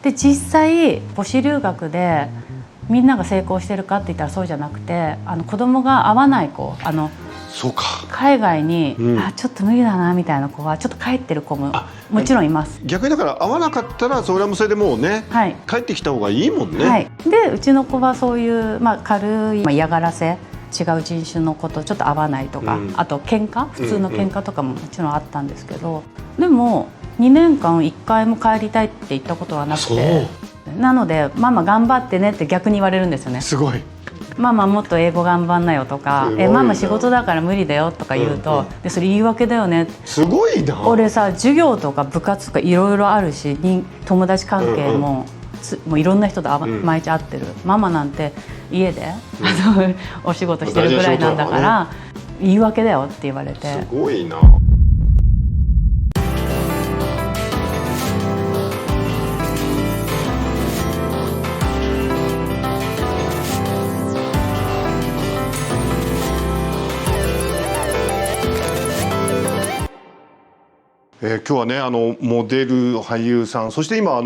で実際母子留学でみんなが成功してるかって言ったらそうじゃなくて、子供が合わない子、そうか、海外に、ちょっと無理だなみたいな子はちょっと帰ってる子ももちろんいます。逆にだから合わなかったらそれはもうそれでもうね、はい、帰ってきた方がいいもんね。はい、でうちの子はそういう、軽い、嫌がらせ、違う人種の子とちょっと合わないとか、あと喧嘩、普通の喧嘩とかももちろんあったんですけど、でも2年間1回も帰りたいって言ったことはなくて、なのでママ頑張ってねって逆に言われるんですよね。すごい。ママもっと英語頑張んなよとか、ママ仕事だから無理だよとか言うと、でそれ言い訳だよね。すごいな。俺さ、授業とか部活とかいろいろあるし、友達関係も、もういろんな人と毎日会ってる、ママなんて家で、お仕事してるぐらいなんだから、言い訳だよって言われて。すごいな。今日はねモデル俳優さん、そして今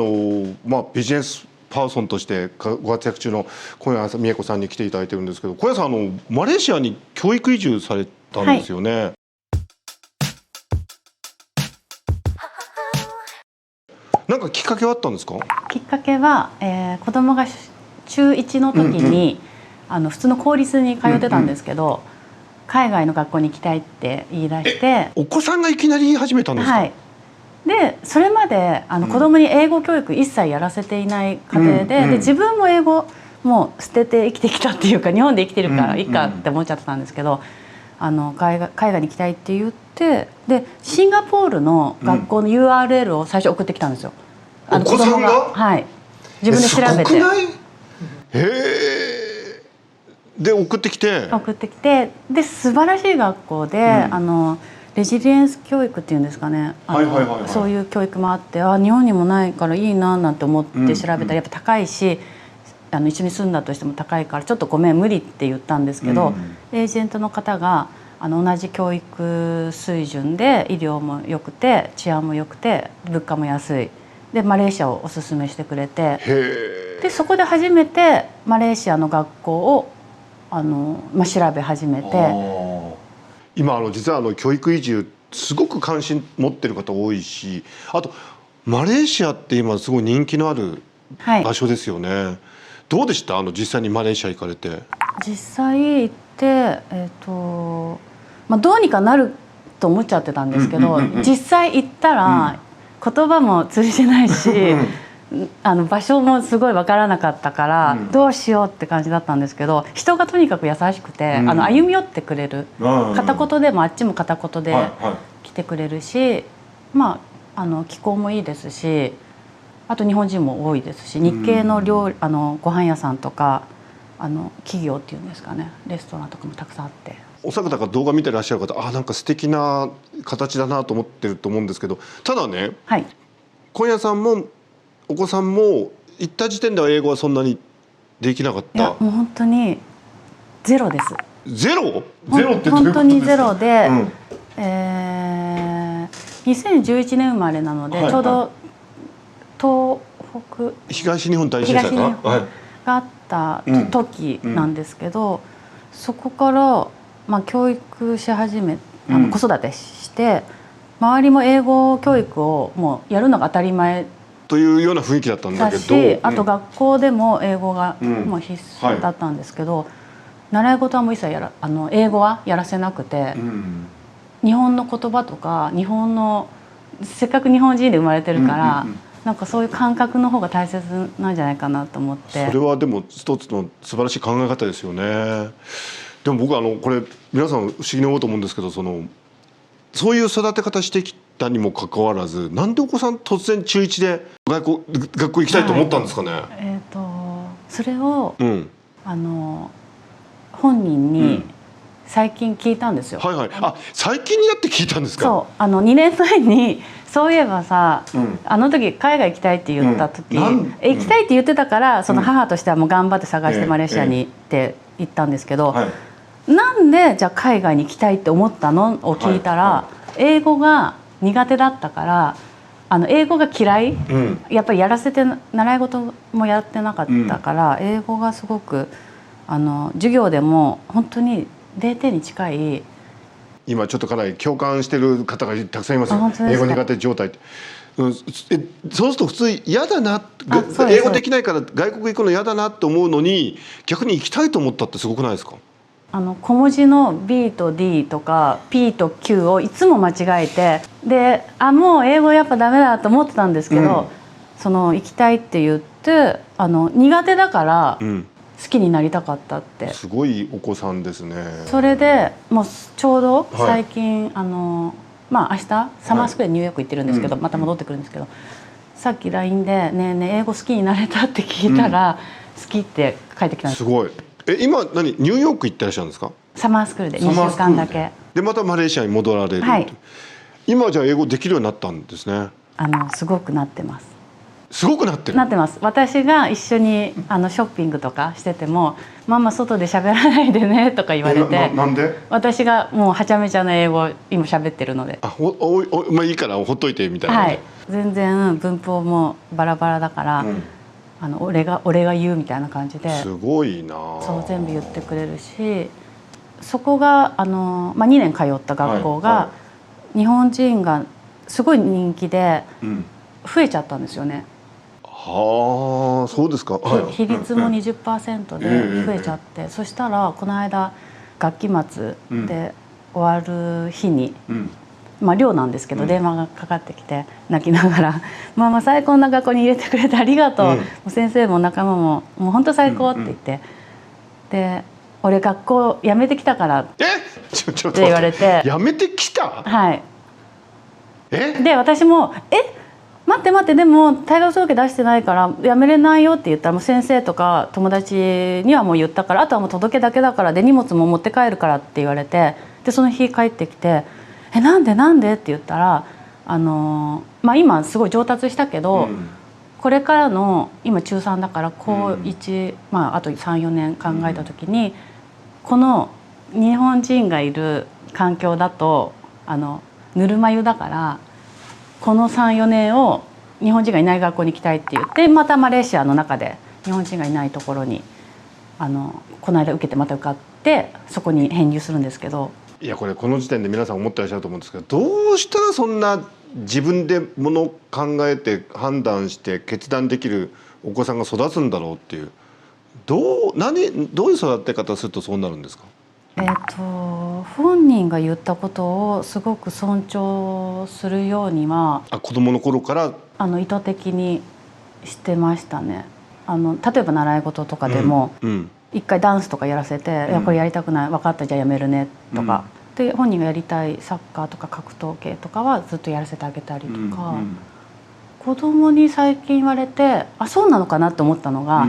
ビジネスパーソンとしてご活躍中の小谷美恵子さんに来ていただいてるんですけど、小谷さんマレーシアに教育移住されたんですよね。はい、なんかきっかけはあったんですか？きっかけは、子供が中1の時に、普通の公立に通ってたんですけど、海外の学校に行きたいって言い出して。お子さんがいきなり言い始めたんですか？はい、でそれまで子供に英語教育一切やらせていない家庭で、自分も英語もう捨てて生きてきたっていうか、日本で生きてるからいいかって思っちゃってたんですけど、海外に行きたいって言って、でシンガポールの学校の URL を最初送ってきたんですよ。お子さんが？はい、自分で調べて。すごくない？へえ。で送ってきてで素晴らしい学校で、レジリエンス教育っていうんですかね、そういう教育もあって、日本にもないからいいななんて思って調べたら、やっぱ高いし、一緒に住んだとしても高いからちょっとごめん無理って言ったんですけど、エージェントの方が同じ教育水準で医療も良くて治安も良くて物価も安いでマレーシアをおすすめしてくれて、でそこで初めてマレーシアの学校を調べ始めて。今実は教育移住すごく関心持ってる方多いし、あとマレーシアって今すごい人気のある場所ですよね。はい、どうでした？実際にマレーシア行かれて。実際行って、どうにかなると思っちゃってたんですけど、実際行ったら言葉も通じないし。場所もすごい分からなかったから、どうしようって感じだったんですけど、人がとにかく優しくて、歩み寄ってくれる、片言でもあっちも片言で来てくれるし、気候もいいですし、あと日本人も多いですし、日系のご飯屋さんとか企業っていうんですかね、レストランとかもたくさんあって。おそらくだから動画見てらっしゃる方、なんか素敵な形だなと思ってると思うんですけど、ただね、はい、小谷さんもお子さんも行った時点では英語はそんなにできなかった？いやもう本当にゼロです。ゼロ？ゼロってどういうことですか？本当にゼロで、2011年生まれなので、ちょうど東日本大震災があった時なんですけど、そこから教育し始め、子育てして周りも英語教育をもうやるのが当たり前というような雰囲気だったんだけど、あと学校でも英語がもう必須だったんですけど、習い事はもう一切英語はやらせなくて、日本の言葉とかせっかく日本人で生まれてるから、なんかそういう感覚の方が大切なんじゃないかなと思って。それはでも一つの素晴らしい考え方ですよね。でも僕これ皆さん不思議に思うと思うんですけど、そういう育て方してきたにもかかわらず、なんでお子さん突然中1で学校行きたいと思ったんですかね？それを、本人に最近聞いたんですよ。最近になって聞いたんですか？そう、2年前にそういえばさ、あの時海外行きたいって言った時、行きたいって言ってたから、その母としてはもう頑張って探してマレーシアにって言ったんですけど、なんでじゃあ海外に行きたいって思ったのを聞いたら、英語が苦手だったから英語が嫌い、うん、やっぱりやらせて習い事もやってなかったから、英語がすごく授業でも本当に0点に近い。今ちょっとかなり共感してる方がたくさんいますよ。英語苦手状態って、うん、そうすると普通嫌だな、英語できないから外国行くの嫌だなって思うのに逆に行きたいと思ったってすごくないですか？小文字の B と D とか P と Q をいつも間違えて、でもう英語やっぱダメだと思ってたんですけど、行きたいって言って苦手だから好きになりたかったって、すごいお子さんですね。それでもうちょうど最近、明日サマースクールニューヨーク行ってるんですけど、また戻ってくるんですけど、さっき LINE で「ねえねえ英語好きになれた?」って聞いたら、好きって帰ってきたんです。すごい。今ニューヨーク行ってらっしゃるんですか？サマースクールで2週間だけでまたマレーシアに戻られる、はい、今じゃあ英語できるようになったんですね。すごくなってます。すごくなってる。なってます。私が一緒にショッピングとかしてても「ママ外で喋らないでね」とか言われて、なんで？私がもうはちゃめちゃな英語今喋ってるので、まあいいからほっといてみたいな、はい、全然文法もバラバラだから、俺が言うみたいな感じで、すごいな。そう全部言ってくれるし、そこが2年通った学校が、日本人がすごい人気で増えちゃったんですよね。はあ、そうですか。比率も 20% で増えちゃって、そしたらこの間学期末で終わる日に、寮なんですけど電話がかかってきて泣きながら「ママ最高な学校に入れてくれてありがとう、もう先生も仲間ももう本当最高」って言って、で「俺学校辞めてきたから」って言われて。辞めてきた？はい。で私も「待って待って、でも退学届出してないから辞めれないよ」って言ったら、もう先生とか友達にはもう言ったから、あとはもう届けだけだから、で荷物も持って帰るからって言われて、でその日帰ってきて「なんでなんで?」って言ったら、今すごい上達したけど、これからの今中3だから高1、あと 3,4 年考えた時に、この日本人がいる環境だとぬるま湯だから、この 3,4 年を日本人がいない学校に行きたいって言って、またマレーシアの中で日本人がいないところにこの間受けてまた受かって、そこに編入するんですけど。いやこの時点で皆さん思ってらっしゃると思うんですけど、どうしたらそんな自分でものを考えて判断して決断できるお子さんが育つんだろうっていう、どういう育て方するとそうなるんですか？本人が言ったことをすごく尊重するようには、子供の頃から意図的にしてましたね。例えば習い事とかでも、一回ダンスとかやらせて「いやこれやりたくない、分かったじゃあやめるね」とか、で本人がやりたいサッカーとか格闘系とかはずっとやらせてあげたりとか、子供に最近言われてそうなのかなって思ったのが、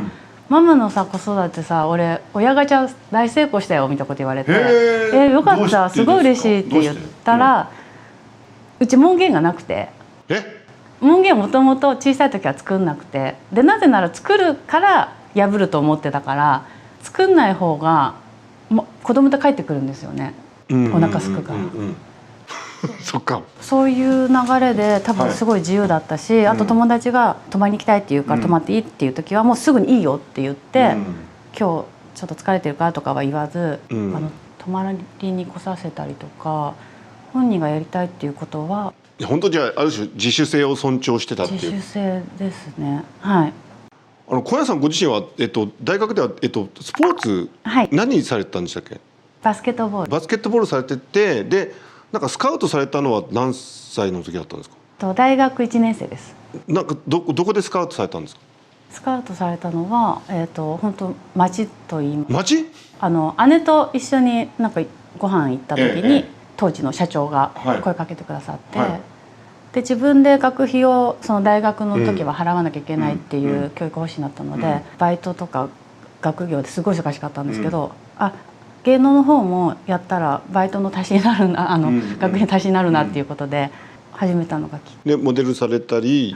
ママのさ子育てさ、俺親ガチャ大成功したよみたいなこと言われて「よかった、すごい嬉しい」って言ったら、うち門限がなくて、門限もともと小さい時は作んなくて、でなぜなら作るから破ると思ってたから、作んない方が子供と帰ってくるんですよね、お腹すくから。そっか。そういう流れで多分すごい自由だったし、あと友達が泊まりに行きたいって言うから泊まっていいっていう時はもうすぐにいいよって言って、今日ちょっと疲れてるからとかは言わず、泊まりに来させたりとか、本人がやりたいっていうことは本当じゃある種自主性を尊重してたっていう。自主性ですね。はい。小屋さんご自身は、大学では、スポーツ、何されてたんでしたっけ？バスケットボール。バスケットボールされてて、でなんかスカウトされたのは何歳の時だったんですか？大学1年生です。なんかどこでスカウトされたんですか？スカウトされたのは本当町と言います。町？姉と一緒になんかご飯行った時に、当時の社長が声かけてくださって、で自分で学費をその大学の時は払わなきゃいけないっていう教育方針だったので、バイトとか学業ですごい忙しかったんですけど、芸能の方もやったらバイトの足しになるな、学費の足しになるなっていうことで始めたのがきっかけで、モデルされたり、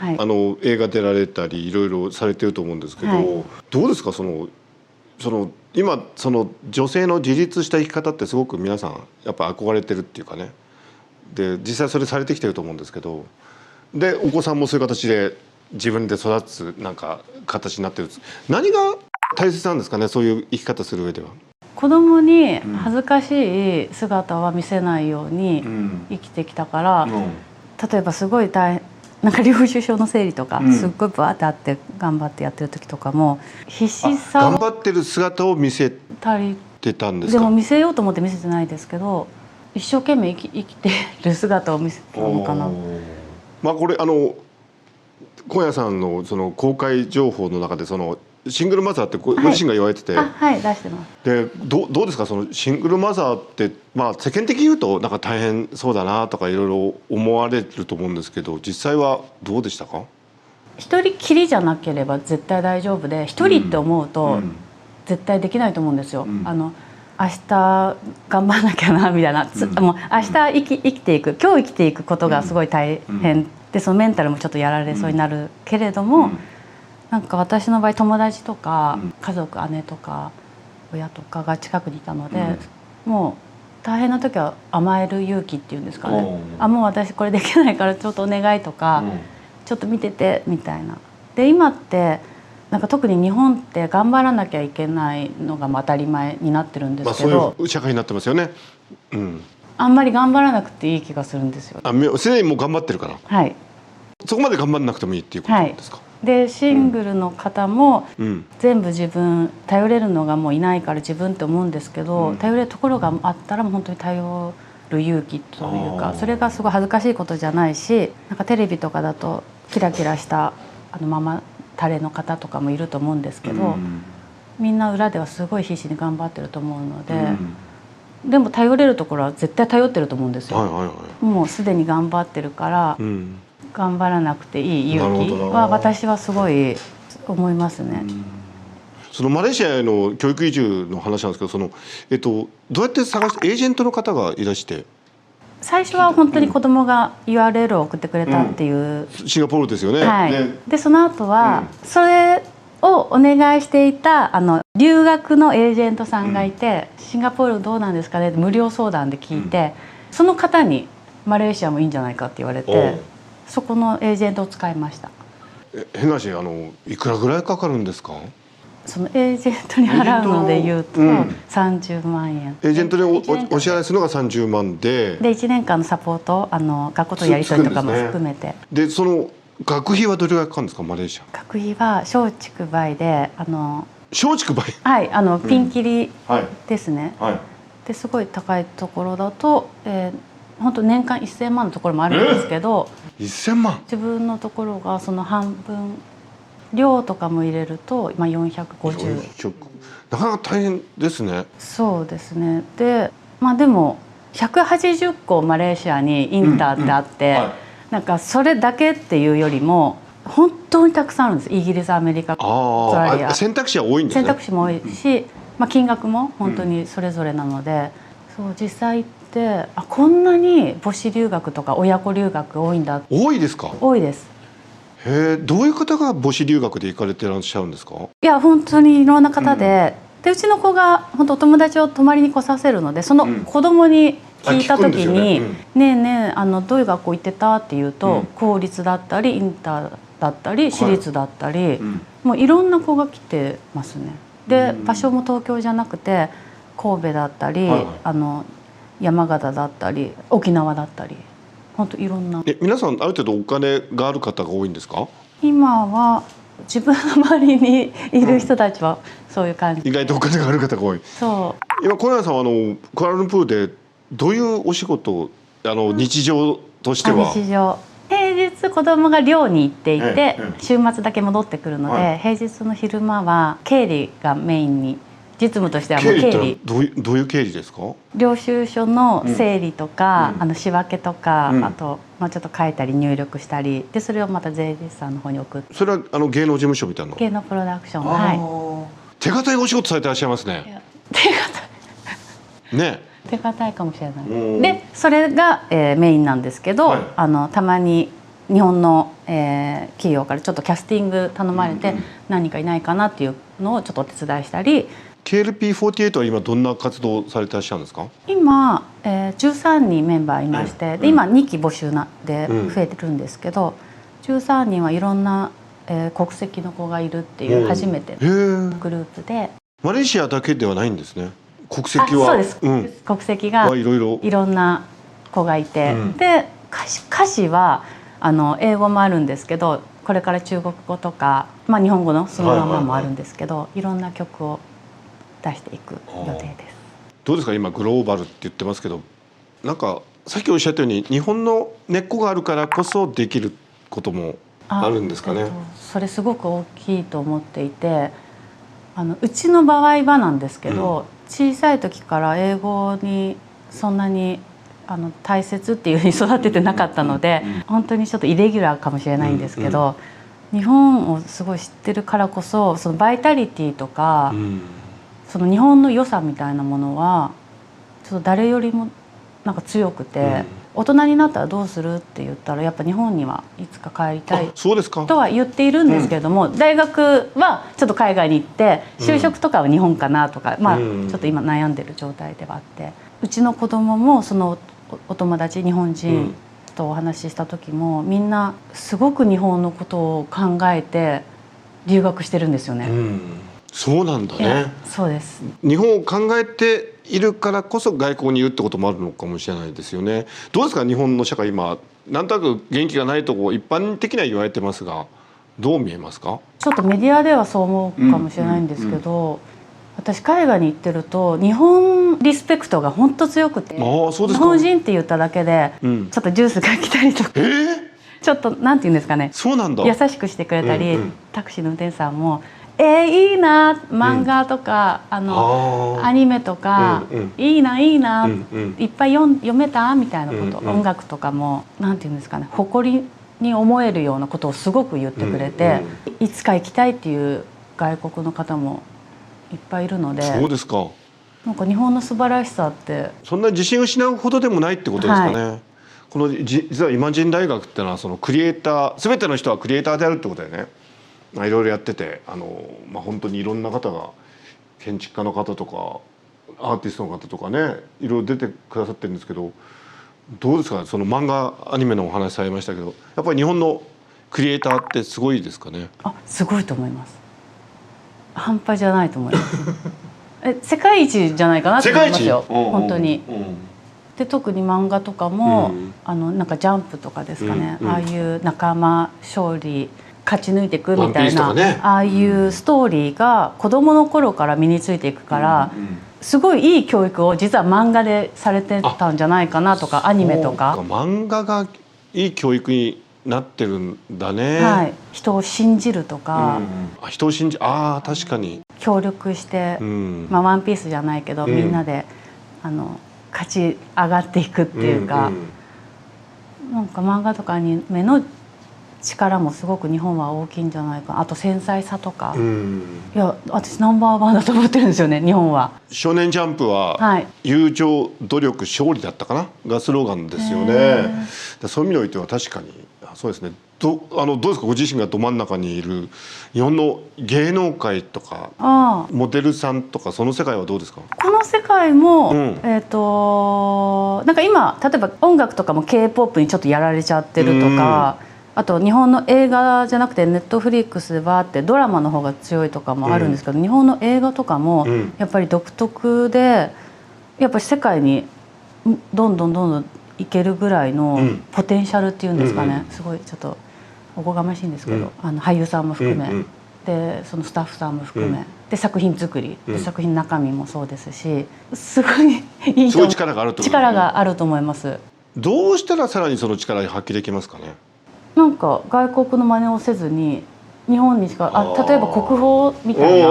映画出られたりいろいろされてると思うんですけど、どうですか今女性の自立した生き方ってすごく皆さんやっぱ憧れてるっていうかね、で実際それされてきてると思うんですけど、でお子さんもそういう形で自分で育つなんか形になってる。何が大切なんですかね、そういう生き方する上では。子供に恥ずかしい姿は見せないように生きてきたから、例えばすごい大変なんか領収書の整理とか、すっごいバーってあって頑張ってやってる時とかも必死さ頑張ってる姿を見せたりてたんですか。でも見せようと思って見せてないですけど、一生懸命生きてる姿を見せたのかな。まあこれ小屋さんのその公開情報の中でそのシングルマザーってご自身が言われてて、はい出してます。でどうですか、そのシングルマザーって、まあ世間的に言うとなんか大変そうだなとかいろいろ思われると思うんですけど、実際はどうでしたか。一人きりじゃなければ絶対大丈夫で、一人って思うと絶対できないと思うんですよ。明日頑張らなきゃなみたいな、もう明日生きていく、今日生きていくことがすごい大変で、そのメンタルもちょっとやられそうになるけれども、なんか私の場合友達とか家族、姉とか親とかが近くにいたので、もう大変な時は甘える勇気っていうんですかね、もう私これできないからちょっとお願いとか、ちょっと見ててみたいな。で今ってなんか特に日本って頑張らなきゃいけないのが当たり前になってるんですけど、そういう社会になってますよね。あんまり頑張らなくていい気がするんですよ。すでにもう頑張ってるから、はい、そこまで頑張らなくてもいいっていうことですか。でシングルの方も全部自分頼れるのがもういないから自分って思うんですけど、頼れるところがあったらもう本当に頼る勇気というか、それがすごい恥ずかしいことじゃないし、なんかテレビとかだとキラキラしたママタレの方とかもいると思うんですけど、みんな裏ではすごい必死に頑張ってると思うので、でも頼れるところは絶対頼ってると思うんですよ。もうすでに頑張ってるから、頑張らなくていい勇気は私はすごい思いますね。そのマレーシアへの教育移住の話なんですけど、そのどうやって探してエージェントの方がいらして。最初は本当に子供が URL を送ってくれたっていう、シンガポールですよね。でその後はそれをお願いしていた留学のエージェントさんがいて、シンガポールどうなんですかねって無料相談で聞いて、その方にマレーシアもいいんじゃないかって言われて、そこのエージェントを使いました。変な話、いくらぐらいかかるんですか。そのエージェントに払うので言うと30万円。エージェントにお支払いするのが30万で1年間のサポート、学校とのやり取りとかも含めて。でその学費はどれぐらいかかるんですか、マレーシア。学費は松竹梅で松竹梅、はい、ピンキリですね。ですごい高いところだと、本当年間1000万のところもあるんですけど、1000万、自分のところがその半分、寮とかも入れると450。なかなか大変ですね。そうですね。ででも180個マレーシアにインターってあって、なんかそれだけっていうよりも本当にたくさんあるんです。イギリス、アメリカ、オーストラリア、選択肢は多いんですね。選択肢も多いし、金額も本当にそれぞれなので、そう実際ってこんなに母子留学とか親子留学多いんだ。多いですか。多いです。どういう方が母子留学で行かれてらっしゃるんですか。いや本当にいろんな方で、うちの子が本当お友達を泊まりに来させるので、その子供に聞いた時に「ねえねえどういう学校行ってた?」って言うと、公立だったりインターだったり私立だったり、もういろんな子が来てますね。で場所も東京じゃなくて神戸だったり、山形だったり沖縄だったり、本当いろんな。皆さんある程度お金がある方が多いんですか。今は自分の周りにいる人たちはそういう感じ、意外とお金がある方が多い。そう今小柳さんはクアラルンプールでどういうお仕事、日常としては。日常、平日子供が寮に行っていて、週末だけ戻ってくるので、平日の昼間は経理がメインに、実務としてはもう経理。どういう経理ですか。領収書の整理とか、仕分けとか、あとちょっと書いたり入力したりで、それをまた税理士さんの方に送って。それは芸能事務所みたいな。芸能プロダクション。手堅いお仕事されてらっしゃいますね。手堅いね。手堅いかもしれない。でそれが、メインなんですけど、たまに日本の、企業からちょっとキャスティング頼まれて、何かいないかなっていうのをちょっとお手伝いしたり。KLP48 は今どんな活動されてらっしゃるんですか？今、13人メンバーいまして、で今2期募集で増えてるんですけど、13人はいろんな、国籍の子がいるっていう初めてのグループで。マレーシアだけではないんですね。国籍は。そうです、国籍がいろんな子がいて、で歌詞は英語もあるんですけど、これから中国語とか、日本語のそのままもあるんですけど、いろんな曲を出していく予定です。どうですか、今グローバルって言ってますけど、なんかさっきおっしゃったように日本の根っこがあるからこそできることもあるんですかね。それすごく大きいと思っていて、うちの場合はなんですけど、小さい時から英語にそんなに大切っていうふうに育ててなかったので、本当にちょっとイレギュラーかもしれないんですけど、日本をすごい知ってるからこそ、そのバイタリティとか、その日本の良さみたいなものはちょっと誰よりもなんか強くて、大人になったらどうするって言ったら、やっぱ日本にはいつか帰りたいとは言っているんですけれども、大学はちょっと海外に行って就職とかは日本かなとか、ちょっと今悩んでる状態ではあって、うちの子供もそのお友達日本人とお話しした時も、みんなすごく日本のことを考えて留学してるんですよね。そうなんだね。そうです。日本を考えているからこそ外交にいるってこともあるのかもしれないですよね。どうですか、日本の社会今なんとなく元気がないとこ一般的には言われてますが、どう見えますか？ちょっとメディアではそう思うかもしれないんですけど、私海外に行ってると日本リスペクトが本当強くて、日本人って言っただけでちょっとジュースが来たりとか、ちょっとなんて言うんですかね、そうなんだ、優しくしてくれたり、タクシーの運転手さんもいいな、漫画とか、アニメとか、いいな、いいな、いっぱい読めたみたいなこと、音楽とかもなんて言うんですかね、誇りに思えるようなことをすごく言ってくれて、いつか行きたいっていう外国の方もいっぱいいるので。そうですか。なんか日本の素晴らしさって、そんな自信を失うほどでもないってことですかね。この実はイマジン大学ってのは、そのクリエイター、全ての人はクリエイターであるってことでね、いろいろやってて、本当にいろんな方が、建築家の方とかアーティストの方とかね、いろいろ出てくださってるんですけど、どうですか、その漫画アニメのお話されましたけど、やっぱり日本のクリエイターってすごいですかね。すごいと思います。半端じゃないと思います世界一じゃないかなと思いますよ、本当に。で特に漫画とかも、なんかジャンプとかですかね、ああいう仲間勝利勝ち抜いていくみたいな、ああいうストーリーが子どもの頃から身についていくから、すごいいい教育を実は漫画でされてたんじゃないかなとか、アニメとか。漫画がいい教育になってるんだね。人を信じるとか、人を信じ、確かに協力して、ワンピースじゃないけど、みんなで勝ち上がっていくっていうか、なんか漫画とかアニメの力もすごく日本は大きいんじゃないか。あと繊細さとか、いや私ナンバーワンだと思ってるんですよね、日本は。少年ジャンプは、友情努力勝利だったかながスローガンですよね。そういう意味においては確かにそうですね。どうですか、ご自身がど真ん中にいる日本の芸能界とかモデルさんとか、その世界はどうですか？この世界も、なんか今例えば音楽とかも K-POP にちょっとやられちゃってるとか、あと日本の映画じゃなくてネットフリックスでバーってドラマの方が強いとかもあるんですけど、日本の映画とかもやっぱり独特で、やっぱり世界にどんどんいけるぐらいのポテンシャルっていうんですかね、すごいちょっとおこがましいんですけど、俳優さんも含め、でそのスタッフさんも含め、で作品作りで、作品中身もそうですし、すごいいいと思う。力があると思います。どうしたらさらにその力が発揮できますかね？なんか外国の真似をせずに日本にしか、例えば国宝みたいな、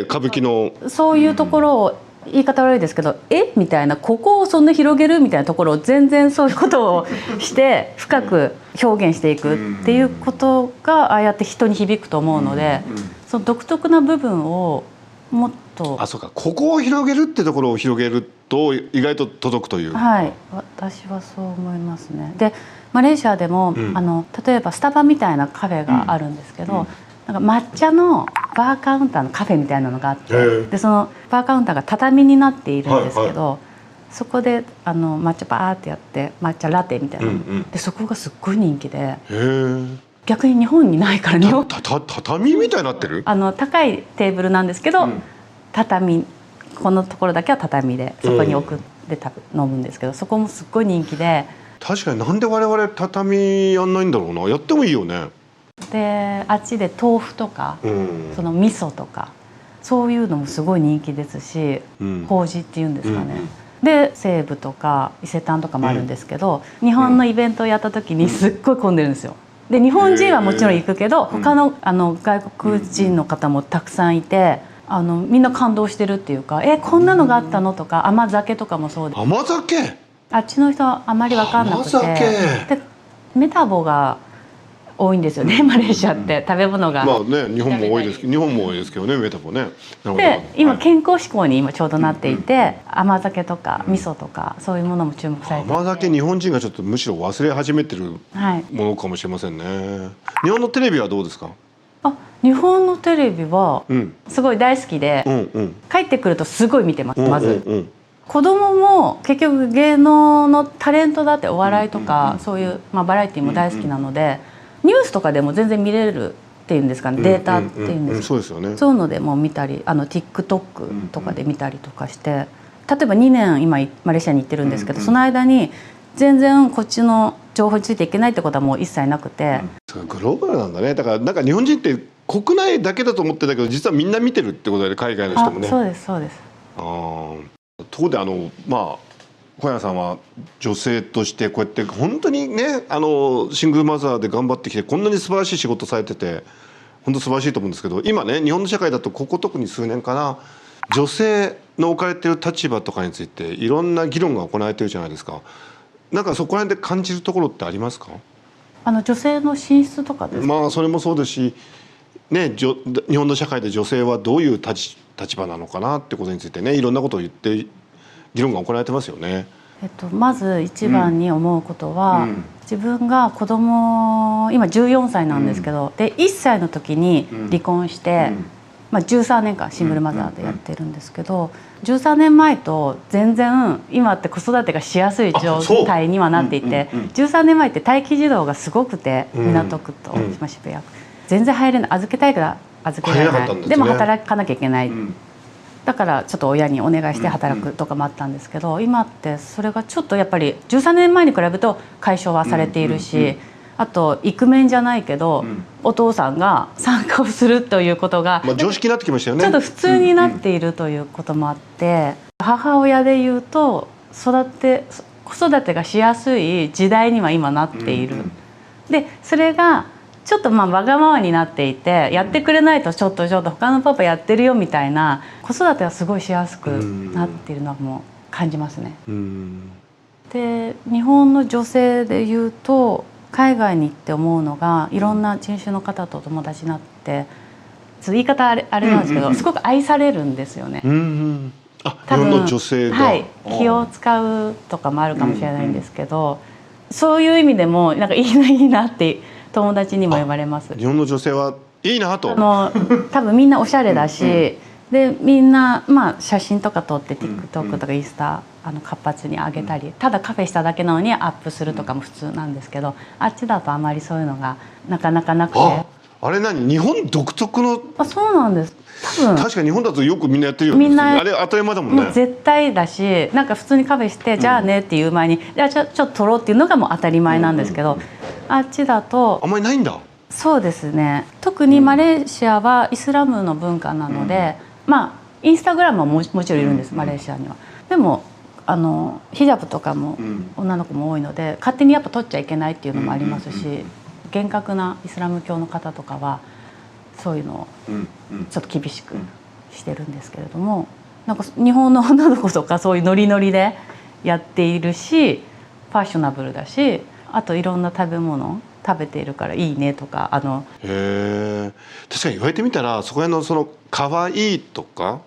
歌舞伎のそういうところを、言い方悪いですけどみたいな、ここをそんな広げるみたいなところを全然そういうことをして深く表現していくっていうことが、ああやって人に響くと思うので、その独特な部分をもっと、そうか、ここを広げるってところを広げると意外と届くという。私はそう思いますね。でマレーシアでも、例えばスタバみたいなカフェがあるんですけど、なんか抹茶のバーカウンターのカフェみたいなのがあっへえて、でそのバーカウンターが畳になっているんですけど、はそこで抹茶バーってやって抹茶ラテみたいな、でそこがすっごい人気で、へえ。逆に日本にないから、日本畳みたいになってる？高いテーブルなんですけど、畳、このところだけは畳でそこに置くで飲むんですけど、そこもすっごい人気で。確かになんで我々畳やんないんだろうな。やってもいいよね。であっちで豆腐とか、その味噌とかそういうのもすごい人気ですし、麹っていうんですかね、で西武とか伊勢丹とかもあるんですけど、日本のイベントをやった時にすっごい混んでるんですよ。で日本人はもちろん行くけど、他の外国人の方もたくさんいて、みんな感動してるっていうか、こんなのがあったのとか、甘酒とかもそうで、甘酒？あっちの人はあまり分かんなくて、甘酒でメタボが多いんですよね、マレーシアって食べ物が。まあね、日本も多いですけど、日本も多いですけどね、メタボね。なるほど。で今健康志向に今ちょうどなっていて、甘酒とか味噌とかそういうものも注目されていて、甘酒日本人がちょっとむしろ忘れ始めてるはい、ものかもしれませんね。日本のテレビはどうですか？日本のテレビはすごい大好きで、帰ってくるとすごい見てます。まず子供も結局芸能のタレントだって、お笑いとかそういう、バラエティも大好きなので、ニュースとかでも全然見れるっていうんですかね、データっていうんですか、そうですよね。そういうのでも見たり、TikTok とかで見たりとかして、例えば2年今マレーシアに行ってるんですけど、その間に全然こっちの情報についていけないってことはもう一切なくて、グローバルなんだね。だからなんか日本人って国内だけだと思ってたけど、実はみんな見てるってことで、海外の人もね。そうですそうです。ところで小山さんは女性としてこうやって本当にね、シングルマザーで頑張ってきて、こんなに素晴らしい仕事されてて本当素晴らしいと思うんですけど、今ね日本の社会だとここ特に数年かな、女性の置かれている立場とかについていろんな議論が行われてるじゃないですか。なんかそこら辺で感じるところってありますか？女性の進出とかですか？それもそうですし、ね、日本の社会で女性はどういう立場なのかなってことについてね、いろんなことを言って議論が行われてますよね。まず一番に思うことは、自分が子供今14歳なんですけど、で1歳の時に離婚して、13年間シングルマザーでやってるんですけど、13年前と全然今って子育てがしやすい状態にはなっていて、13年前って待機児童がすごくて、港区と渋谷区全然入れない、預けたいから預けられない、でも働かなきゃいけない、だからちょっと親にお願いして働くとかもあったんですけど、今ってそれがちょっとやっぱり13年前に比べると解消はされているし、あとイクメンじゃないけど、お父さんが参加をするということが常識になってきましたよね。ちょっと普通になっているということもあって、母親でいうと子育てがしやすい時代には今なっている。でそれがちょっとわがままになっていて、やってくれないとちょっと他のパパやってるよみたいな、子育てはすごいしやすくなっているのも感じますね。で日本の女性でいうと、海外に行って思うのが、いろんな人種の方と友達になって、ちょっと言い方あれなんですけど、すごく愛されるんですよね。日本の女性が、気を使うとかもあるかもしれないんですけど、そういう意味でもなんかいいなって友達にも言われます。日本の女性はいいなと。多分みんなおしゃれだし、でみんな写真とか撮って TikTok とかインスタ活発に上げたり、ただカフェしただけなのにアップするとかも普通なんですけど、あっちだとあまりそういうのがなかなかなくて。あれ日本独特の。そうなんです。多分確かに日本だとよくみんなやってるよね。みんなあれ当たり前だもんね。もう絶対だし、なんか普通にカフェしてじゃあねっていう前に、じゃあちょっと撮ろうっていうのがもう当たり前なんですけど、あっちだとあんまりないんだ。そうですね。特にマレーシアはイスラムの文化なので、インスタグラムはもちろんいるんです、マレーシアには。でもヒジャブとかも女の子も多いので、勝手にやっぱ撮っちゃいけないっていうのもありますし、厳格なイスラム教の方とかはそういうのをちょっと厳しくしてるんですけれども、なんか日本の女の子とかそういうノリノリでやっているし、ファッショナブルだし、あといろんな食べ物食べているからいいねとか。へえ。確かに言われてみたら、そこへの可愛いとか、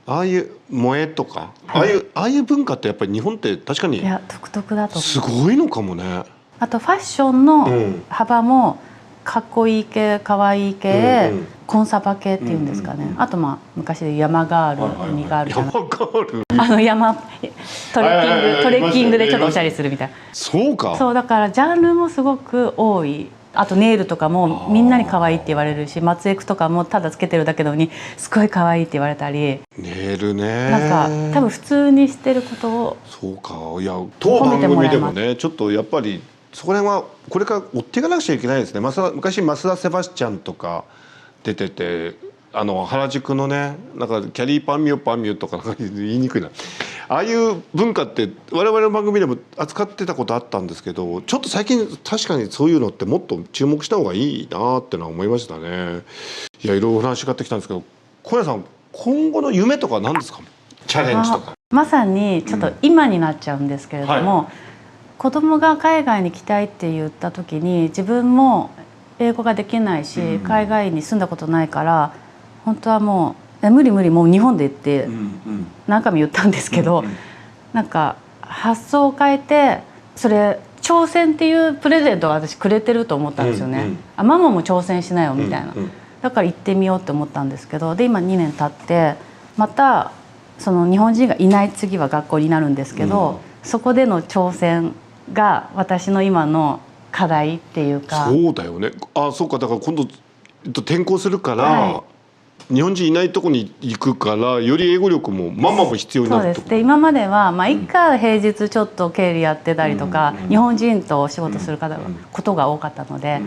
ああいう萌えとか、ああいう文化ってやっぱり日本って確かに独特だと思う。すごいのかもね。あとファッションの幅もかっこいい系かわいい系、うんうんコンサバ系っていうんですかね、うんうんうんあとまあ昔で山ガール、海ガールじゃない、山ガールトレッキングでちょっとおしゃれするみたいな。そうか。そうだからジャンルもすごく多い。あとネイルとかもみんなに可愛いって言われるし、松エクとかもただつけてるだけなのにすごい可愛いって言われたり、ネイルね。なんか多分普通にしてることをそうか。いや当番組でもねちょっとやっぱりそこら辺はこれから追っていかなくちゃいけないですね。昔増田セバスチャンとか出てて、原宿のねなんかキャリーパンミュとかなんか言いにくいな。ああいう文化って我々の番組でも扱ってたことあったんですけど、ちょっと最近確かにそういうのってもっと注目した方がいいなってのは思いましたね。いやいろいろお話がってきたんですけど、小谷さん今後の夢とか何ですか？チャレンジとか。まさにちょっと今になっちゃうんですけれども、は子供が海外に来たいって言った時に自分も英語ができないし、海外に住んだことないから本当はもう無理もう日本でって何回も言ったんですけど、なんか発想を変えて、それ挑戦っていうプレゼントを私くれてると思ったんですよね。ママも挑戦しなよみたいな、だから行ってみようって思ったんですけど、で今2年経ってまたその日本人がいない次は学校になるんですけど、そこでの挑戦が私の今の課題っていうか。そうだよね。そうか。だから今度転校するから、は日本人いないとこに行くからより英語力もママも必要になるってこと。そうです。で今まではまあ一回平日ちょっと経理やってたりとか、日本人とお仕事することが多かったので、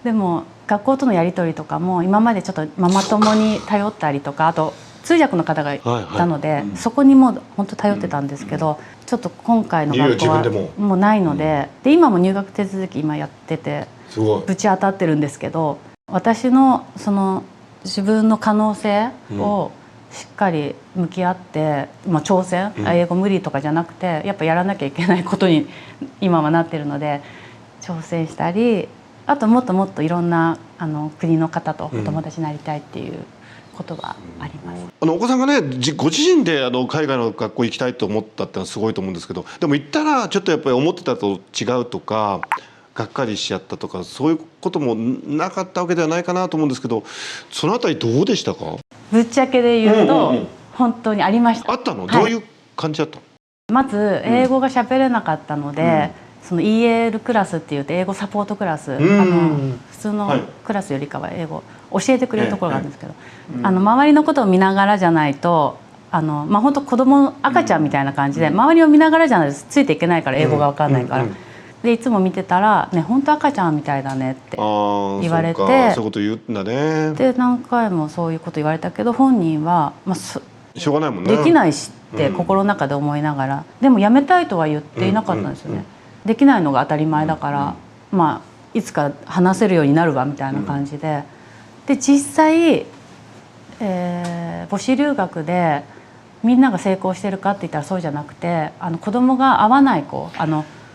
でも学校とのやり取りとかも今までちょっとママ友に頼ったりとか、あと通訳の方がいたので、そこにもう本当頼ってたんですけど、ちょっと今回の学校はもうないので、今も入学手続き今やっててぶち当たってるんですけど、私のその自分の可能性をしっかり向き合って、挑戦、英語無理とかじゃなくてやっぱやらなきゃいけないことに今はなってるので、挑戦したり、あともっといろんな国の方とお友達になりたいっていうことがあります。お子さんがねご自身で海外の学校行きたいと思ったってのはすごいと思うんですけど、でも行ったらちょっとやっぱり思ってたと違うとか、がっかりしちゃったとか、そういうこともなかったわけではないかなと思うんですけど、そのあたりどうでしたか？ぶっちゃけで言うと、本当にありました。あったの？はい、どういう感じだったの？まず英語が喋れなかったので、その EL クラスっていうと英語サポートクラス、普通のクラスよりかは英語教えてくれるところがあるんですけど、周りのことを見ながらじゃないと本当子供赤ちゃんみたいな感じで、周りを見ながらじゃないとついていけないから、英語が分かんないから。でいつも見てたら「ね、本当赤ちゃんみたいだね」って言われて、そういうこと言うんだね。で何回もそういうこと言われたけど、本人は、しょうがないもんね。できないしって心の中で思いながら、でもやめたいとは言っていなかったんですよね。できないのが当たり前だから、いつか話せるようになるわみたいな感じで、で実際、母子留学でみんなが成功してるかって言ったらそうじゃなくて、子供が合わない子、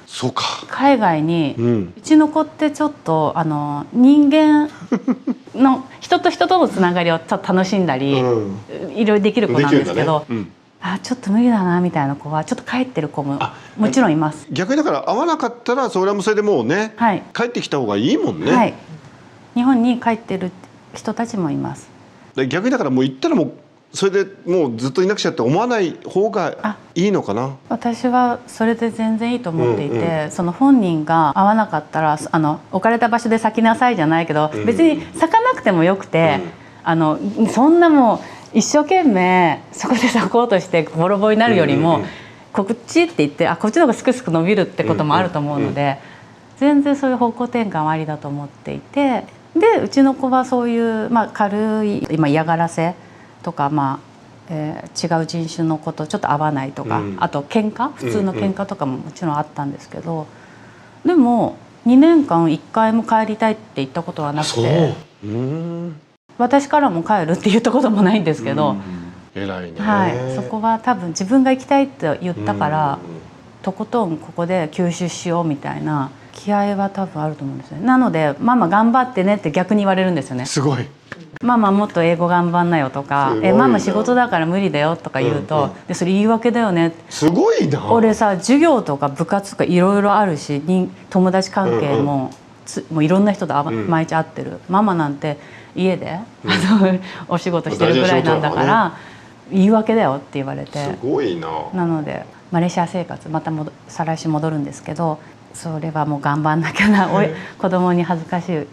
そうか、海外に、うちの子ってちょっと人間の人と人とのつながりをちょっと楽しんだり、いろいろできる子なんですけど、ちょっと無理だなみたいな子はちょっと帰ってる子ももちろんいます。逆にだから合わなかったらそれはもうそれでもうね、帰ってきた方がいいもんね。はい、日本に帰ってる人たちもいます。逆にだからもう行ったらもうそれでもうずっといなくちゃって思わない方がいいのかな。私はそれで全然いいと思っていて、その本人が合わなかったら置かれた場所で咲きなさいじゃないけど、別に咲かなくてもよくて、そんなもう一生懸命そこで咲こうとしてボロボロになるよりも、こっちって言ってこっちの方がすくすく伸びるってこともあると思うので、全然そういう方向転換はありだと思っていて、でうちの子はそういう、軽い嫌がらせとか、違う人種の子とちょっと合わないとか、あと喧嘩、普通の喧嘩とかももちろんあったんですけど、でも2年間1回も帰りたいって言ったことはなくて、私からも帰るって言ったこともないんですけど、偉いね。はい、そこは多分自分が行きたいって言ったから、とことんここで吸収しようみたいな気合は多分あると思うんですよね。なのでママ頑張ってねって逆に言われるんですよね。すごい。ママもっと英語頑張んなよとか、ママ仕事だから無理だよとか言うと、でそれ言い訳だよね。すごいな。俺さ、授業とか部活とかいろいろあるし、友達関係ももういろんな人と毎日会ってる、ママなんて家で、お仕事してるぐらいなんだから、言い訳だよって言われて。すごいな。なのでマレーシア生活また再来週戻るんですけど、それはもう頑張んなきゃな、子供に恥ずかしい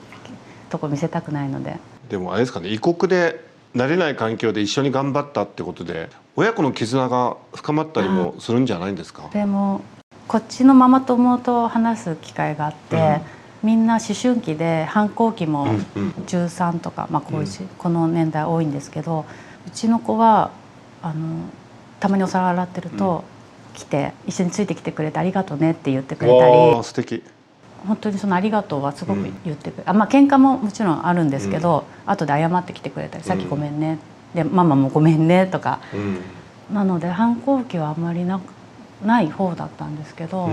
とこ見せたくないので。でもあれですかね、異国で慣れない環境で一緒に頑張ったってことで親子の絆が深まったりもするんじゃないんですか？でもこっちのママ友と話す機会があって、みんな思春期で反抗期も13とか、この年代多いんですけど、うちの子はたまにお皿洗ってると、来て一緒についてきてくれてありがとうねって言ってくれたり、素敵。本当にそのありがとうはすごく言ってくれる。喧嘩ももちろんあるんですけど、後で謝ってきてくれたり、さっきごめんね、でママもごめんねとか、なので反抗期はあんまりない方だったんですけど、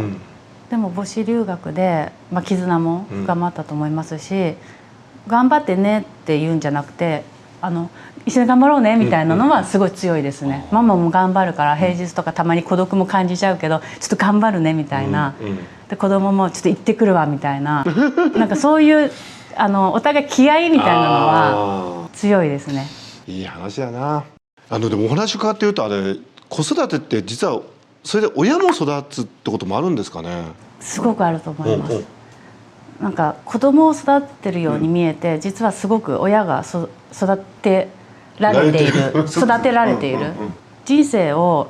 でも母子留学で、絆も深まったと思いますし、頑張ってねって言うんじゃなくて、一緒に頑張ろうねみたいなのはすごい強いですね。ママも頑張るから平日とかたまに孤独も感じちゃうけど、ちょっと頑張るねみたいな、で子供もちょっと行ってくるわみたいな、なんかそういうお互い気合いみたいなのは強いですね。いい話だな。でもお話伺って言うと、あれ子育てって実はそれで親も育つってこともあるんですかね？すごくあると思います。なんか子供を育ててるように見えて、実はすごく親が育てられている育てられている。人生を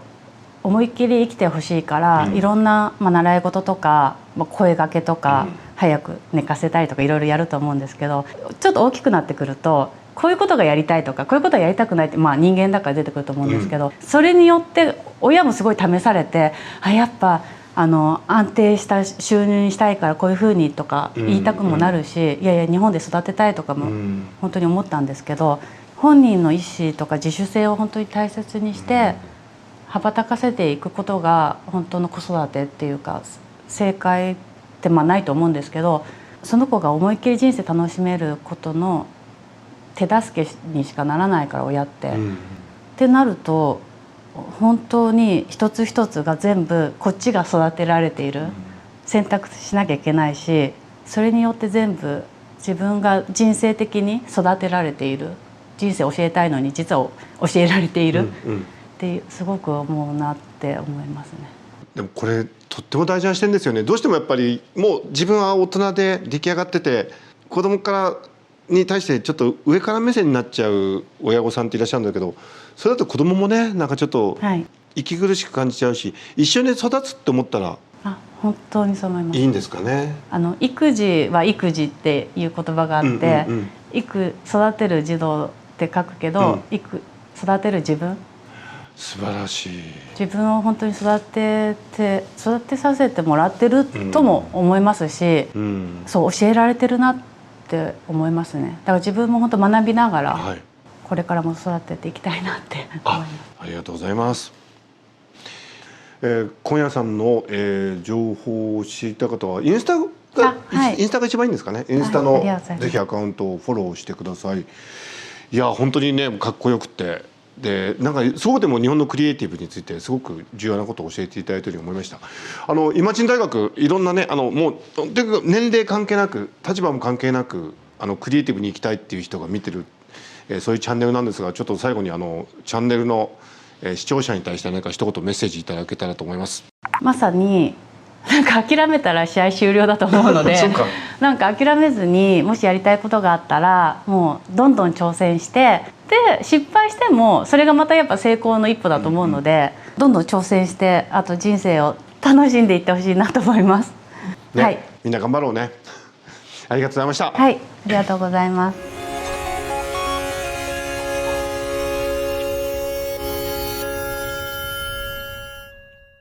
思いっきり生きてほしいから、いろんな、習い事とか、声掛けとか、早く寝かせたりとかいろいろやると思うんですけど、ちょっと大きくなってくるとこういうことがやりたいとかこういうことはやりたくないって、人間だから出てくると思うんですけど、それによって親もすごい試されて、やっぱ安定した収入にしたいからこういうふうにとか言いたくもなるし、いやいや日本で育てたいとかも本当に思ったんですけど、本人の意思とか自主性を本当に大切にして羽ばたかせていくことが本当の子育てっていうか、正解ってないと思うんですけど、その子が思いっきり人生楽しめることの手助けにしかならないから親って。ってなると本当に一つ一つが全部こっちが育てられている、選択しなきゃいけないし、それによって全部自分が人生的に育てられている、人生教えたいのに実は教えられているってすごく思うなって思いますね。でもこれとっても大事な視点ですよね。どうしてもやっぱりもう自分は大人で出来上がってて、子供に対してちょっと上から目線になっちゃう親御さんっていらっしゃるんだけど、それだと子供もね、なんかちょっと息苦しく感じちゃうし、一緒に育つって思ったら本当にそう思います。いいんですかね。育児は育児っていう言葉があって、育てる児童って書くけど、育てる自分、素晴らしい。自分を本当に育てさせてもらってるとも思いますし、そう教えられてるなって思いますね。だから自分も本当学びながら、これからも育てていきたいなって思います。ありがとうございます。今夜さんの、情報を知りたい方はインスタが一番いいんですかね。インスタのぜひアカウントをフォローしてください。いや本当にねかっこよくて、でなんかそうでも日本のクリエイティブについてすごく重要なことを教えていただいたように思いました。イマジン大学いろんなねもうとにかく年齢関係なく立場も関係なくクリエイティブに行きたいっていう人が見てる、そういうチャンネルなんですが、ちょっと最後にチャンネルの視聴者に対して何か一言メッセージいただけたらと思います。まさになんか諦めたら試合終了だと思うのでなんか諦めずに、もしやりたいことがあったらもうどんどん挑戦して、で失敗してもそれがまたやっぱ成功の一歩だと思うので、どんどん挑戦して、あと人生を楽しんでいってほしいなと思います。みんな頑張ろうね。ありがとうございました。ありがとうございます。